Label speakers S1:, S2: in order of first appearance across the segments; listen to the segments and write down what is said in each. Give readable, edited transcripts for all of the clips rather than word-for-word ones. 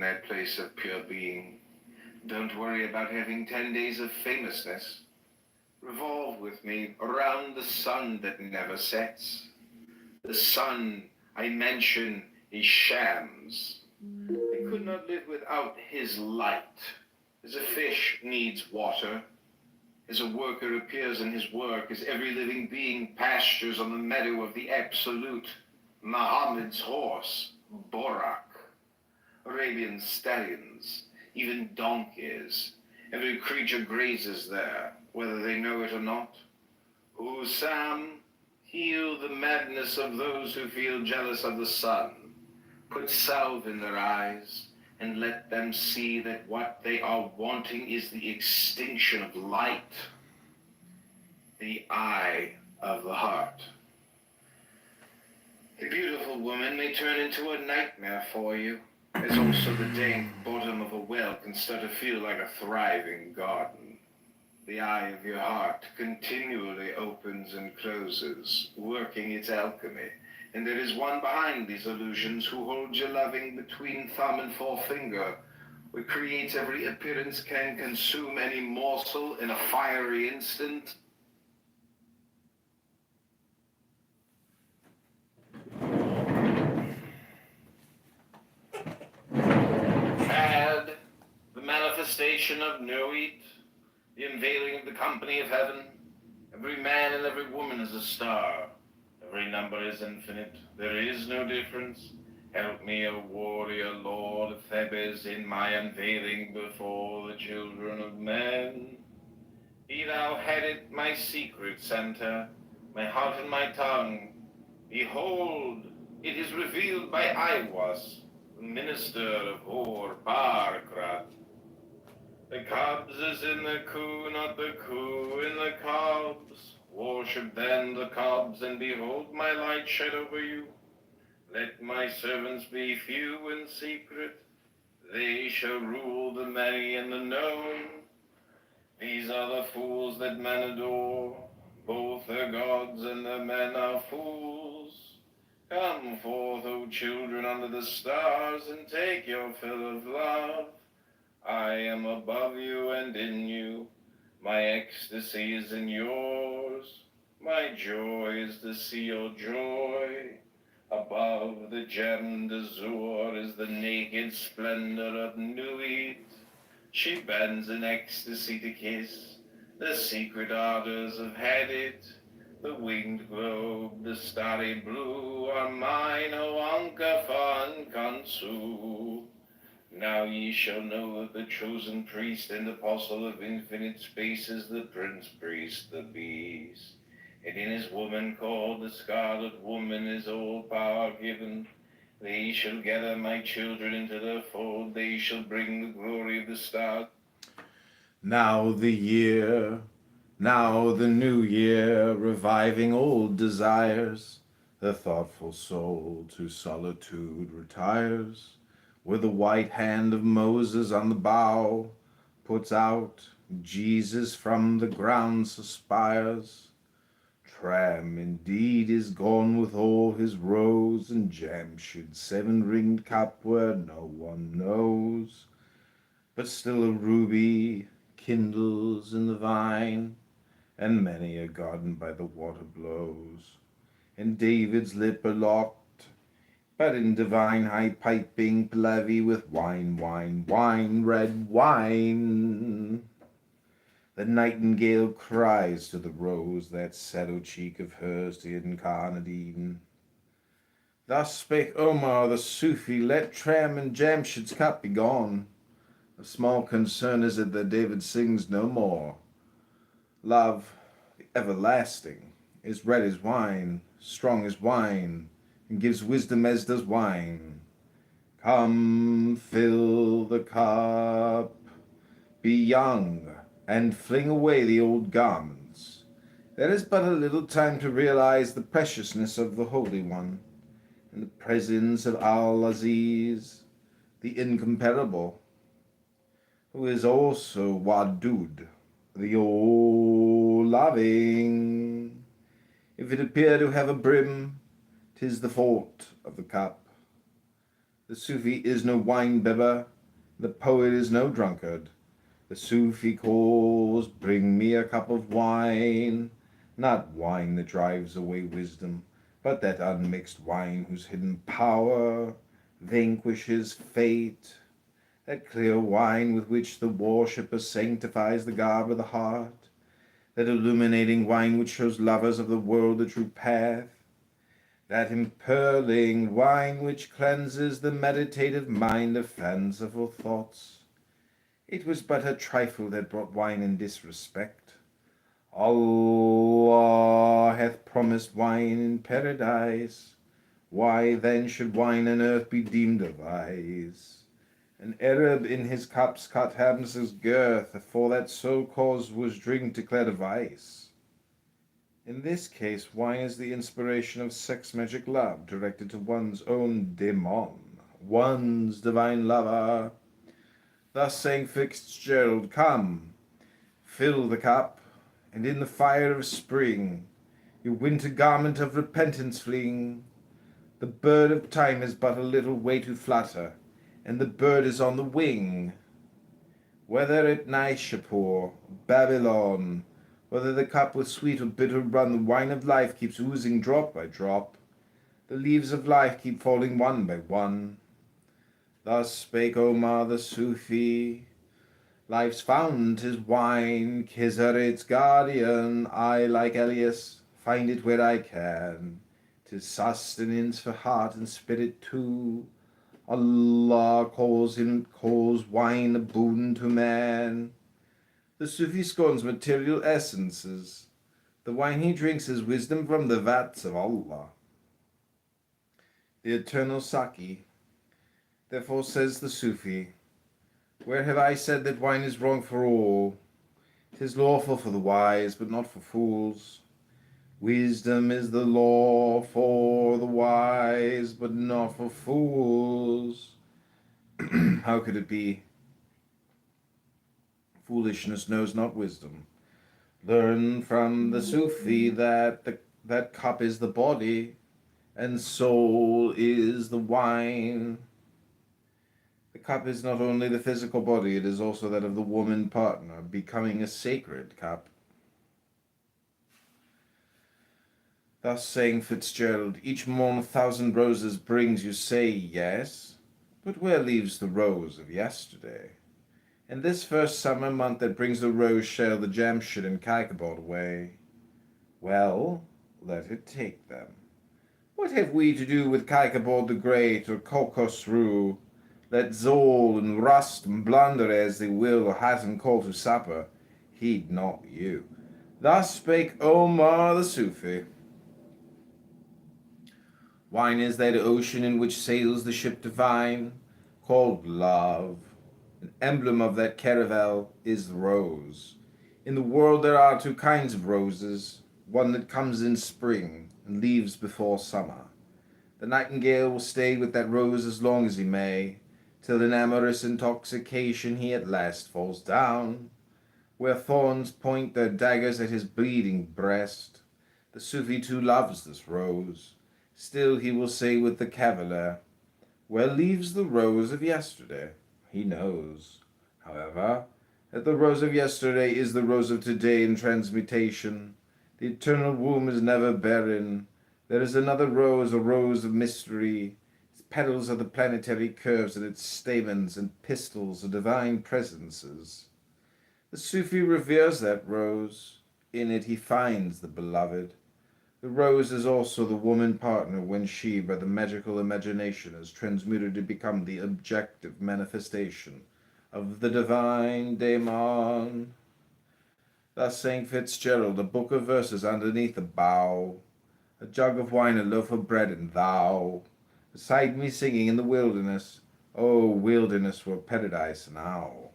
S1: that place of pure being. Don't worry about having 10 days of famousness. Revolve with me around the sun that never sets. The sun I mention is shams. They could not live without his light. As a fish needs water, as a worker appears in his work, as every living being pastures on the meadow of the absolute, Muhammad's horse, Borak, Arabian stallions, even donkeys. Every creature grazes there, whether they know it or not. O Sam, heal the madness of those who feel jealous of the sun. Put salve in their eyes, and let them see that what they are wanting is the extinction of light, the eye of the heart. A beautiful woman may turn into a nightmare for you, as also the dank bottom of a well can start to feel like a thriving garden. The eye of your heart continually opens and closes, working its alchemy, and there is one behind these illusions who holds your loving between thumb and forefinger, who creates every appearance, can consume any morsel in a fiery instant. Fad, the manifestation of Noit, the unveiling of the company of heaven. Every man and every woman is a star. Every number is infinite. There is no difference. Help me, O warrior lord of Thebes, in my unveiling before the children of men. Be thou headed my secret center, my heart and my tongue. Behold, it is revealed by Aiwas, the minister of Hor-Barkrat. The cubs is in the coo, not the coo in the cubs. Worship then the cubs, and behold my light shed over you. Let my servants be few and secret. They shall rule the many and the known. These are the fools that men adore. Both the gods and the men are fools. Come forth, O children under the stars, and take your fill of love. I am above you and in you. My ecstasy is in yours. My joy is to see your joy. Above the gemmed azure is the naked splendor of Nuit. She bends in ecstasy to kiss. The secret ardors of Hadit. The winged globe, the starry blue are mine, O Anka and Kansu. Now ye shall know that the chosen priest and apostle of infinite space is the prince priest, the beast. And in his woman called the scarlet woman is all power given. They shall gather my children into their fold. They shall bring the glory of the stars.
S2: Now the year, now the new year, reviving old desires. The thoughtful soul to solitude retires, where the white hand of Moses on the bough puts out, Jesus from the ground suspires. Tram indeed is gone with all his rose, and Jamshyd's seven-ringed cup where no one knows. But still a ruby kindles in the vine, and many a garden by the water blows. And David's lip are locked, but in divine high piping Pahlavi with wine, wine, wine, red wine. The nightingale cries to the rose, that sallow cheek of hers to incarnate Eden. Thus spake Omar the Sufi, let Tram and Jamshyd's cup be gone. Of small concern is it that David sings no more. Love, the everlasting, is red as wine, strong as wine, and gives wisdom as does wine. Come, fill the cup, be young, and fling away the old garments. There is but a little time to realize the preciousness of the Holy One, and the presence of Al-Aziz, the incomparable, who is also Wadud, the all-loving. If it appear to have a brim, 'tis the fault of the cup. The Sufi is no wine-bibber, the poet is no drunkard. The Sufi calls, bring me a cup of wine, not wine that drives away wisdom, but that unmixed wine whose hidden power vanquishes fate, that clear wine with which the worshipper sanctifies the garb of the heart, that illuminating wine which shows lovers of the world the true path, that impearling wine which cleanses the meditative mind of fanciful thoughts. It was but a trifle that brought wine in disrespect. Allah hath promised wine in paradise. Why then should wine on earth be deemed a vice? An Arab in his cups cut Hamza's girth, for that so cause was drink declared a vice. In this case, wine is the inspiration of sex magic love directed to one's own demon, one's divine lover. Thus sang Fitzgerald, come, fill the cup, and in the fire of spring your winter garment of repentance fling. The bird of time has but a little way to flutter, and the bird is on the wing. Whether at Naishapur, Babylon, whether the cup with sweet or bitter run, the wine of life keeps oozing drop by drop. The leaves of life keep falling one by one. Thus spake Omar the Sufi. Life's fount is wine, Khizr its guardian. I, like Elias, find it where I can. 'Tis sustenance for heart and spirit too. Allah calls wine a boon to man. The Sufi scorns material essences. The wine he drinks is wisdom from the vats of Allah, the eternal Saki. Therefore says the Sufi, where have I said that wine is wrong for all? 'Tis lawful for the wise, but not for fools. Wisdom is the law for the wise, but not for fools. How could it be? Foolishness knows not wisdom. Learn from the Sufi that that cup is the body, and soul is the wine. The cup is not only the physical body, it is also that of the woman partner, becoming a sacred cup. Thus sang Fitzgerald, each morn 1,000 roses brings, you say yes, but where leaves the rose of yesterday? And this first summer month that brings the rose shall the Jamshid and Kaikabad away. Well, let it take them. What have we to do with Kaikabad the Great or Khosrow? Let Zol and Rust and blunder as they will, or hat and call to supper, heed not you. Thus spake Omar the Sufi. Wine is that ocean in which sails the ship divine, called love. An emblem of that caravel is the rose. In the world there are two kinds of roses, one that comes in spring and leaves before summer. The nightingale will stay with that rose as long as he may, till in amorous intoxication he at last falls down, where thorns point their daggers at his bleeding breast. The Sufi too loves this rose. Still he will say with the cavalier, where leaves the rose of yesterday? He knows, however, that the rose of yesterday is the rose of today in transmutation. The eternal womb is never barren. There is another rose, a rose of mystery. Its petals are the planetary curves, and its stamens and pistils are divine presences. The Sufi reveres that rose. In it he finds the beloved. The rose is also the woman partner when she, by the magical imagination, is transmuted to become the objective manifestation of the divine daemon. Thus sang Fitzgerald, a book of verses underneath a bough, a jug of wine, a loaf of bread, and thou beside me singing in the wilderness. O wilderness were paradise now.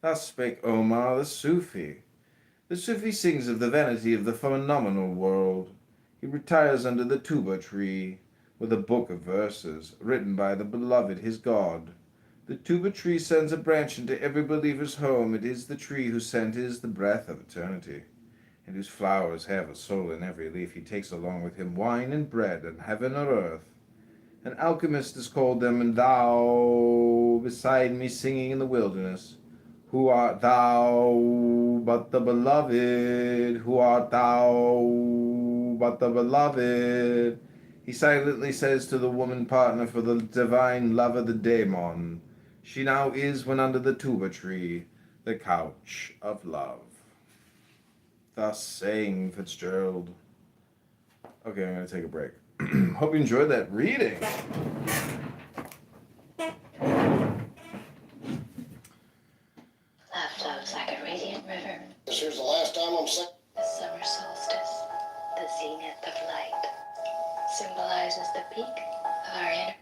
S2: Thus spake Omar the Sufi. The Sufi sings of the vanity of the phenomenal world. He retires under the tuba tree with a book of verses written by the beloved his God. The tuba tree sends a branch into every believer's home. It is the tree whose scent is the breath of eternity, and whose flowers have a soul in every leaf. He takes along with him wine and bread and heaven or earth, An alchemist has called them, and thou beside me singing in the wilderness. Who art thou but the beloved? Who art thou but the beloved? He silently says to the woman partner for the divine lover, the daemon. She now is when under the tuba tree, the couch of love. Thus saying Fitzgerald. Okay, I'm going to take a break. Hope you enjoyed that reading.
S3: Laugh flows like a radiant river.
S4: This here's the last time I'm saying.
S3: The summer solstice, the zenith of light, symbolizes the peak of our inner.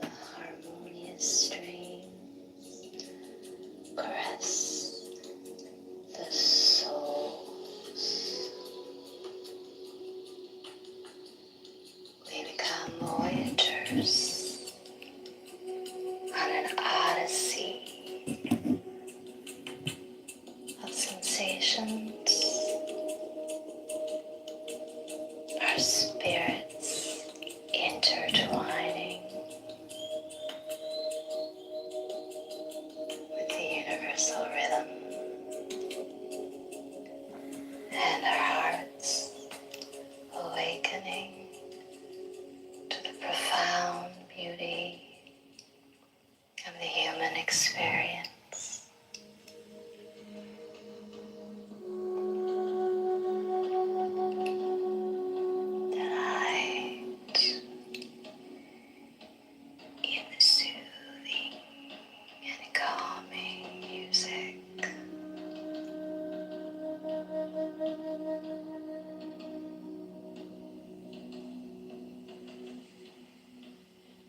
S3: The harmonious streams caress the souls. We become voyagers on an odyssey of sensations. Our spirits intertwining with the universal